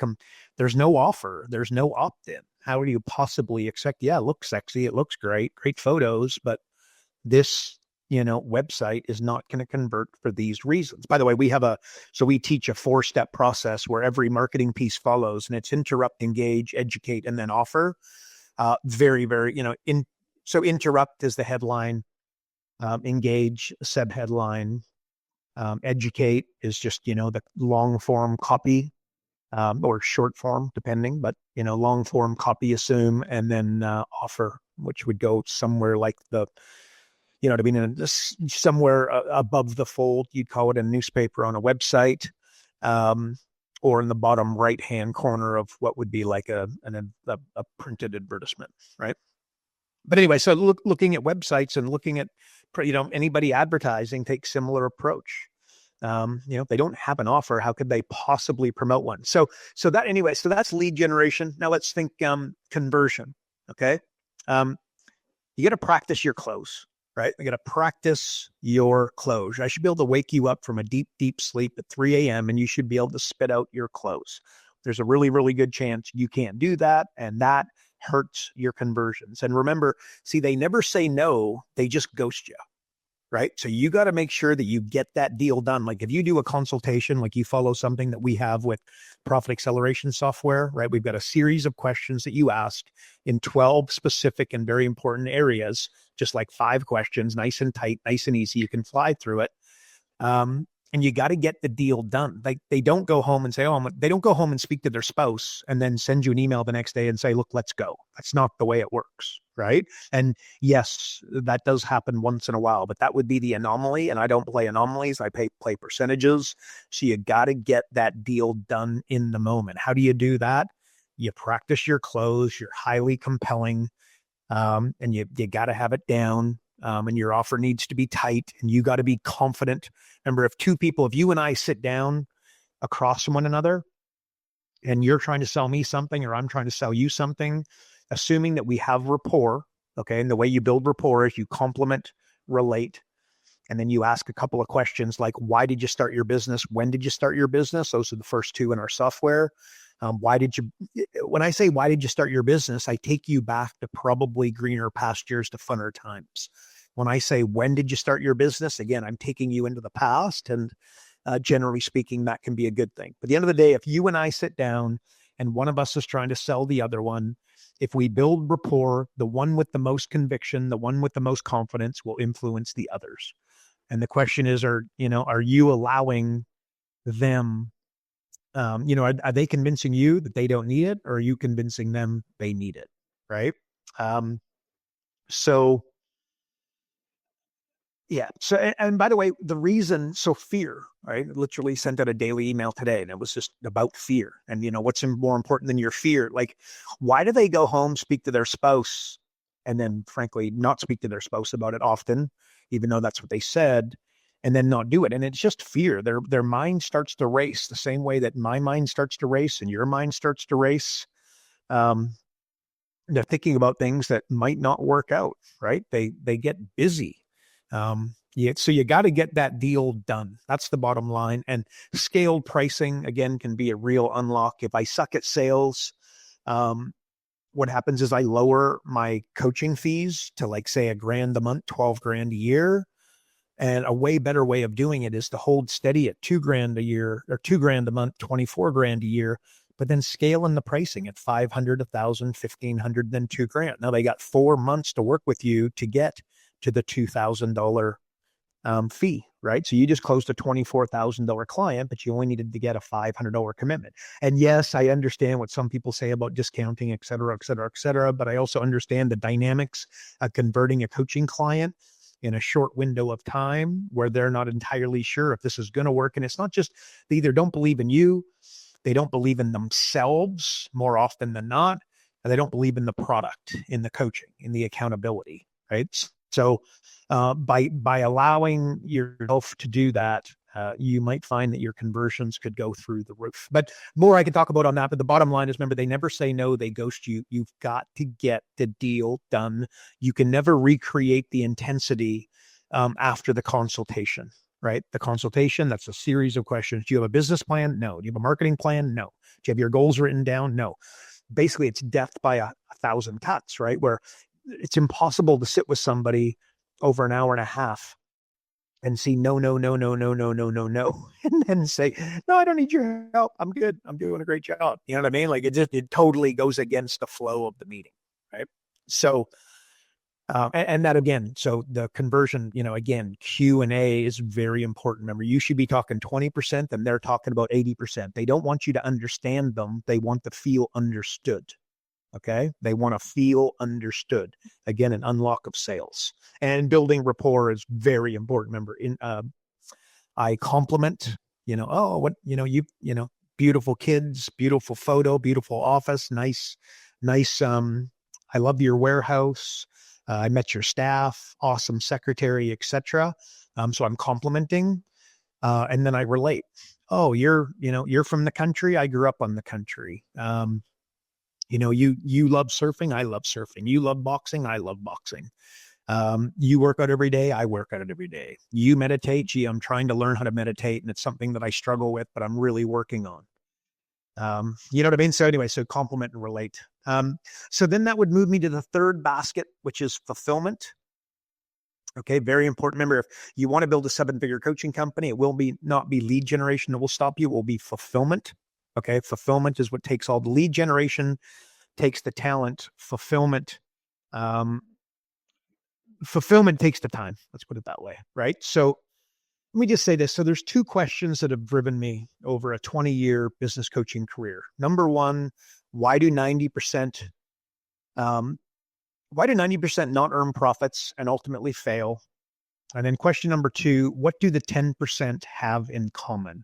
Speaker 2: there's no offer. There's no opt-in. How do you possibly expect? Yeah, it looks sexy. It looks great photos, but this, website is not going to convert for these reasons. By the way, we teach a 4-step process where every marketing piece follows, and it's interrupt, engage, educate, and then offer. Very, very, so interrupt is the headline. Engage, sub-headline, educate is just, the long form copy, or short form, depending, but, long form copy, assume, and then offer, which would go somewhere like somewhere above the fold. You'd call it a newspaper on a website, or in the bottom right-hand corner of what would be like a printed advertisement, right? But anyway, so looking at websites and looking at, anybody advertising takes similar approach. If they don't have an offer, how could they possibly promote one? So that's lead generation. Now let's think conversion. Okay. You got to practice your close, right? You got to practice your close. I should be able to wake you up from a deep, deep sleep at 3 a.m. and you should be able to spit out your close. There's a really, really good chance you can't do that. And that hurts your conversions. And remember, they never say no, they just ghost you, right? So you got to make sure that you get that deal done. Like if you do a consultation, like you follow something that we have with Profit Acceleration software, right? We've got a series of questions that you ask in 12 specific and very important areas, just like 5 questions, nice and tight, nice and easy. You can fly through it. And you got to get the deal done. Like they don't go home and say, they don't go home and speak to their spouse and then send you an email the next day and say, look, let's go. That's not the way it works. Right. And yes, that does happen once in a while, but that would be the anomaly. And I don't play anomalies. I play percentages. So you got to get that deal done in the moment. How do you do that? You practice your close. You're highly compelling. And you got to have it down. And your offer needs to be tight and you got to be confident. Remember, if you and I sit down across from one another and you're trying to sell me something or I'm trying to sell you something, assuming that we have rapport, okay, and the way you build rapport is you complement, relate, and then you ask a couple of questions like, why did you start your business? When did you start your business? Those are the first 2 in our software. When I say, why did you start your business? I take you back to probably greener pastures to funner times. When I say, when did you start your business? Again, I'm taking you into the past, and generally speaking, that can be a good thing. But at the end of the day, if you and I sit down and one of us is trying to sell the other one, if we build rapport, the one with the most conviction, the one with the most confidence will influence the others. And the question is, are you allowing them, are they convincing you that they don't need it, or are you convincing them they need it? Right. Um, so Yeah. So, and by the way, fear, right? I literally sent out a daily email today, and it was just about fear. And, what's more important than your fear? Like, why do they go home, speak to their spouse, and then, frankly, not speak to their spouse about it often, even though that's what they said, and then not do it? And it's just fear. Their mind starts to race the same way that my mind starts to race and your mind starts to race. Um, they're thinking about things that might not work out, right? They get busy. So you got to get that deal done. That's the bottom line. And scaled pricing, again, can be a real unlock. If I suck at sales, what happens is I lower my coaching fees to, like, say, $1,000 a month, 12 grand a year. And a way better way of doing it is to hold steady at 2 grand a year, or 2 grand a month, 24 grand a year, but then scale in the pricing at 500, 1,000, 1,500, then 2 grand. Now they got 4 months to work with you to get to the $2,000 fee, right? So you just closed a $24,000 client, but you only needed to get a $500 commitment. And yes, I understand what some people say about discounting, et cetera, et cetera, et cetera, but I also understand the dynamics of converting a coaching client in a short window of time where they're not entirely sure if this is going to work. And it's not just, they either don't believe in you, they don't believe in themselves more often than not, and they don't believe in the product, in the coaching, in the accountability, right? So by allowing yourself to do that, you might find that your conversions could go through the roof. But more I could talk about on that. But the bottom line is, remember, they never say no, they ghost you. You've got to get the deal done. You can never recreate the intensity after the consultation, right? The consultation, that's a series of questions. Do you have a business plan? No. Do you have a marketing plan? No. Do you have your goals written down? No. Basically, it's death by a thousand cuts, right? Where it's impossible to sit with somebody over an hour and a half and see no, no, no, no, no, no, no, no, no, and then say, no, I don't need your help. I'm good. I'm doing a great job. You know what I mean? Like, it totally goes against the flow of the meeting, right? So, and that again, so the conversion, again, Q&A is very important. Remember, you should be talking 20% and they're talking about 80%. They don't want you to understand them. They want to feel understood. Okay. They want to feel understood. Again, an unlock of sales, and building rapport is very important. Remember, I compliment, beautiful kids, beautiful photo, beautiful office, nice. I love your warehouse. I met your staff, awesome secretary, etc. So I'm complimenting, and then I relate. Oh, you're from the country. I grew up on the country. You love surfing. I love surfing. You love boxing. I love boxing. You work out every day. I work out every day. You meditate. Gee, I'm trying to learn how to meditate, and it's something that I struggle with, but I'm really working on. You know what I mean? So anyway, so compliment and relate. So then that would move me to the third basket, which is fulfillment. Okay, very important. Remember, if you want to build a 7-figure coaching company, it will not be lead generation that will stop you. It will be fulfillment. Okay, fulfillment is what takes all the lead generation, takes the talent. Fulfillment takes the time. Let's put it that way, right? So let me just say this. So there's 2 questions that have driven me over a 20-year business coaching career. Number one, why do 90% not earn profits and ultimately fail? And then question number 2, what do the 10% have in common?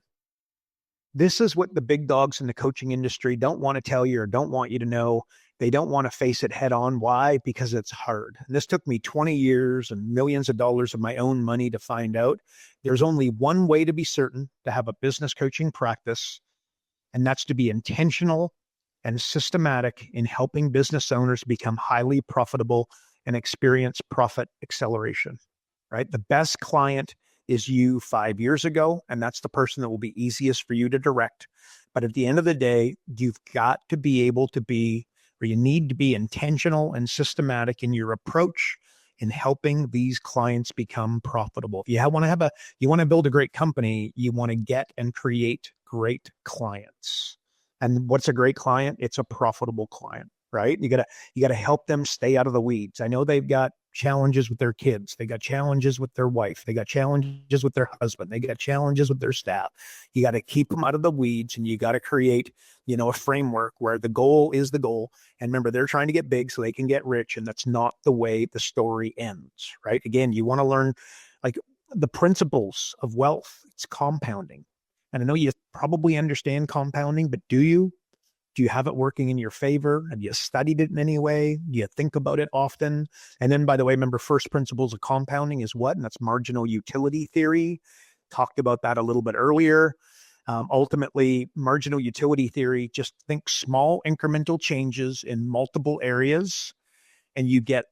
Speaker 2: This is what the big dogs in the coaching industry don't want to tell you or don't want you to know. They don't want to face it head on. Why? Because it's hard. And this took me 20 years and millions of dollars of my own money to find out. There's only one way to be certain to have a business coaching practice, and that's to be intentional and systematic in helping business owners become highly profitable and experience profit acceleration, right? The best client is you 5 years ago, and that's the person that will be easiest for you to direct. But at the end of the day, you've got to be able to be, or you need to be intentional and systematic in your approach in helping these clients become profitable. If you you want to build a great company, you want to get and create great clients. And what's a great client? It's a profitable client, right? You gotta help them stay out of the weeds. I know they've got challenges with their kids. They got challenges with their wife. They got challenges with their husband. They got challenges with their staff. You got to keep them out of the weeds, and you got to create, a framework where the goal is the goal. And remember, they're trying to get big so they can get rich. And that's not the way the story ends, right? Again, you want to learn like the principles of wealth. It's compounding. And I know you probably understand compounding, but do you? Do you have it working in your favor? Have you studied it in any way? Do you think about it often? And then, by the way, remember, first principles of compounding is what? And that's marginal utility theory. Talked about that a little bit earlier. Ultimately, marginal utility theory, just think small incremental changes in multiple areas, and you get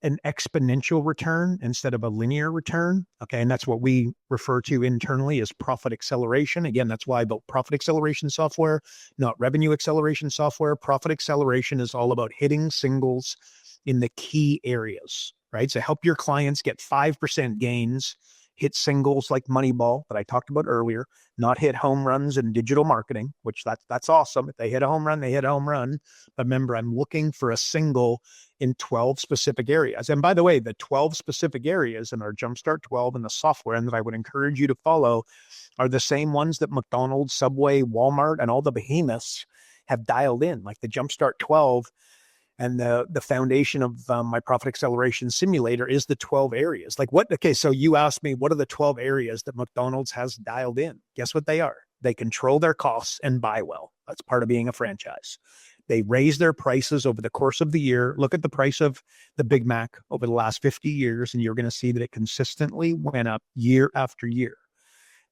Speaker 2: an exponential return instead of a linear return. Okay. And that's what we refer to internally as profit acceleration. Again, that's why I built profit acceleration software, not revenue acceleration software. Profit acceleration is all about hitting singles in the key areas, right? So help your clients get 5% gains, hit singles like Moneyball that I talked about earlier, not hit home runs in digital marketing, which that's awesome. If they hit a home run, they hit a home run. But remember, I'm looking for a single in 12 specific areas. And by the way, the 12 specific areas in our Jumpstart 12 and the software, and that I would encourage you to follow, are the same ones that McDonald's, Subway, Walmart, and all the behemoths have dialed in, like the Jumpstart 12. And the foundation of my profit acceleration simulator is the 12 areas. Like what? Okay, so you asked me, what are the 12 areas that McDonald's has dialed in? Guess what they are? They control their costs and buy well. That's part of being a franchise. They raise their prices over the course of the year. Look at the price of the Big Mac over the last 50 years, and you're going to see that it consistently went up year after year.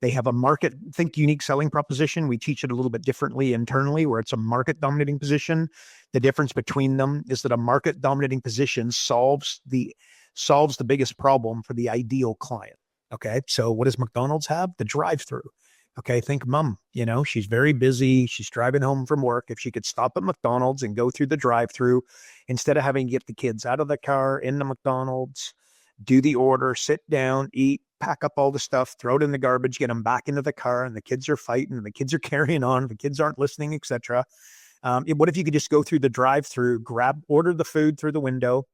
Speaker 2: They have a market, think unique selling proposition. We teach it a little bit differently internally, where it's a market dominating position. The difference between them is that a market dominating position solves the biggest problem for the ideal client. Okay. So what does McDonald's have? The drive-through. Okay. Think mom, she's very busy. She's driving home from work. If she could stop at McDonald's and go through the drive-through instead of having to get the kids out of the car into McDonald's, do the order, sit down, eat, pack up all the stuff, throw it in the garbage, get them back into the car, and the kids are fighting, and the kids are carrying on, the kids aren't listening, etc. What if you could just go through the drive-through, order the food through the window,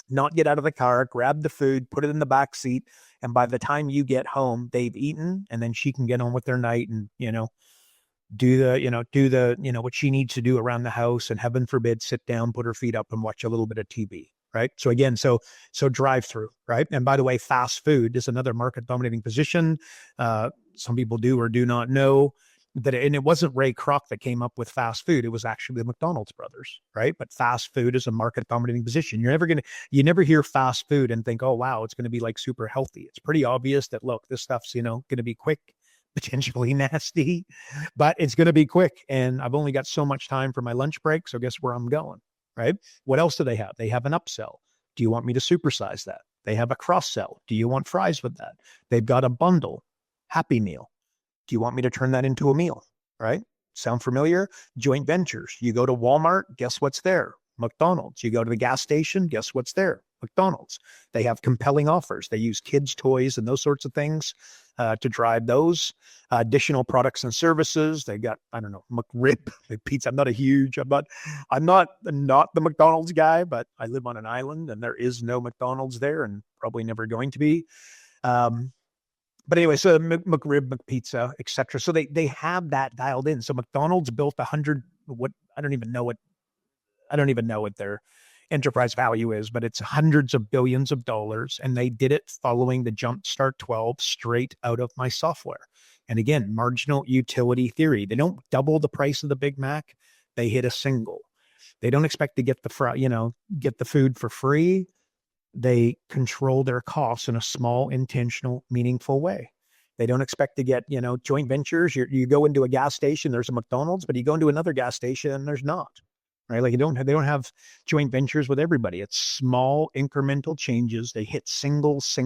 Speaker 2: not get out of the car, grab the food, put it in the back seat, and by the time you get home, they've eaten, and then she can get on with their night and do what she needs to do around the house, and heaven forbid, sit down, put her feet up, and watch a little bit of TV. Right. So again, so drive through. Right. And by the way, fast food is another market dominating position. Some people do or do not know that. And it wasn't Ray Kroc that came up with fast food. It was actually the McDonald's brothers. Right. But fast food is a market dominating position. You never hear fast food and think, oh, wow, it's going to be like super healthy. It's pretty obvious that, look, this stuff's, going to be quick, potentially nasty, but it's going to be quick. And I've only got so much time for my lunch break. So guess where I'm going? Right? What else do they have? They have an upsell. Do you want me to supersize that? They have a cross sell. Do you want fries with that? They've got a bundle, Happy Meal. Do you want me to turn that into a meal? Right? Sound familiar? Joint ventures. You go to Walmart, guess what's there? McDonald's. You go to the gas station, guess what's there? McDonald's. They have compelling offers. They use kids' toys and those sorts of things to drive those additional products and services. They got, I don't know, McRib, pizza. I'm not the McDonald's guy, but I live on an island and there is no McDonald's there and probably never going to be. But anyway, so McRib, McPizza, etc. So they have that dialed in. So McDonald's built 100. I don't even know what their enterprise value is, but it's hundreds of billions of dollars. And they did it following the Jumpstart 12 straight out of my software. And again, marginal utility theory. They don't double the price of the Big Mac. They hit a single. They don't expect to get the food for free. They control their costs in a small, intentional, meaningful way. They don't expect to get, joint ventures. You go into a gas station, there's a McDonald's, but you go into another gas station and there's not. Right? Like they don't have joint ventures with everybody. It's small incremental changes. They hit singles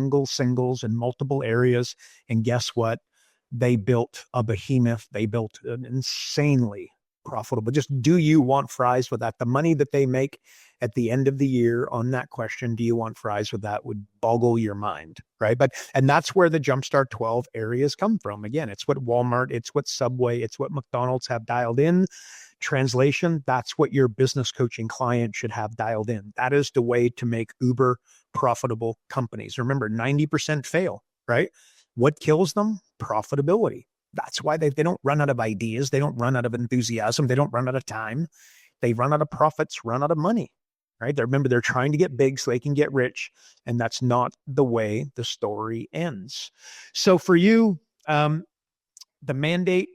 Speaker 2: in multiple areas. And guess what? They built a behemoth. They built an insanely profitable. Just, do you want fries with that? The money that they make at the end of the year on that question, do you want fries with that, would boggle your mind, right? And that's where the Jumpstart 12 areas come from. Again, it's what Walmart, it's what Subway, it's what McDonald's have dialed in. Translation, that's what your business coaching client should have dialed in. That is the way to make uber profitable companies. Remember, 90% fail, right? What kills them? Profitability. That's why they don't run out of ideas. They don't run out of enthusiasm. They don't run out of time. They run out of profits, run out of money, right? Remember, they're trying to get big so they can get rich. And that's not the way the story ends. So for you, the mandate,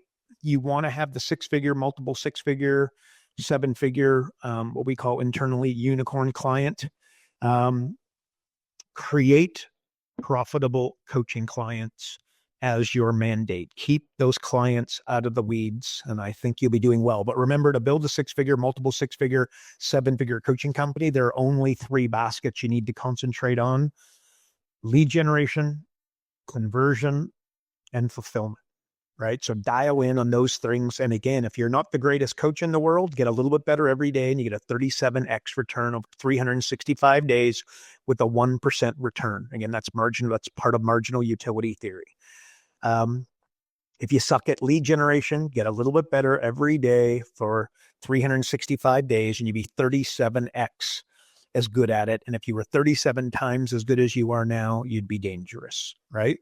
Speaker 2: you want to have the six-figure, multiple six-figure, seven-figure, what we call internally unicorn client. Create profitable coaching clients as your mandate. Keep those clients out of the weeds, and I think you'll be doing well. But remember, to build a six-figure, multiple six-figure, seven-figure coaching company, there are only three baskets you need to concentrate on: lead generation, conversion, and fulfillment. Right? So dial in on those things. And again, if you're not the greatest coach in the world, get a little bit better every day, and you get a 37x return of 365 days with a 1% return. Again, that's marginal. That's part of marginal utility theory. If you suck at lead generation, get a little bit better every day for 365 days, and you'd be 37x as good at it. And if you were 37 times as good as you are now, you'd be dangerous, right?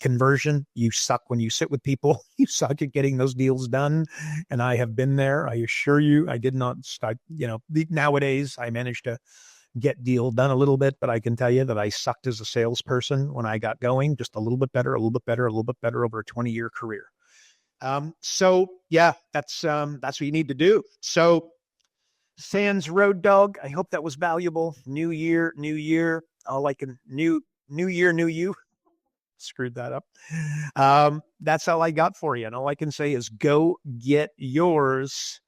Speaker 2: Conversion, you suck when you sit with people. You suck at getting those deals done. And I have been there. I assure you, I did not start, nowadays I managed to get deal done a little bit, but I can tell you that I sucked as a salesperson when I got going, just a little bit better, a little bit better, a little bit better over a 20-year career. So yeah, that's what you need to do. So Sans Road Dog, I hope that was valuable. New year, new year. New year, new you. Screwed that up. That's all I got for you. And all I can say is go get yours.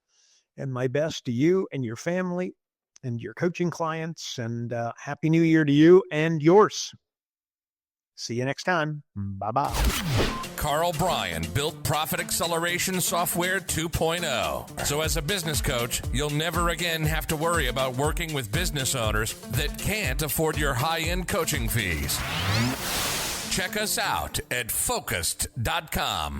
Speaker 2: And my best to you and your family and your coaching clients. And Happy New Year to you and yours. See you next time. Bye-bye.
Speaker 1: Karl Bryan built Profit Acceleration Software 2.0. So as a business coach, you'll never again have to worry about working with business owners that can't afford your high-end coaching fees. Check us out at focused.com.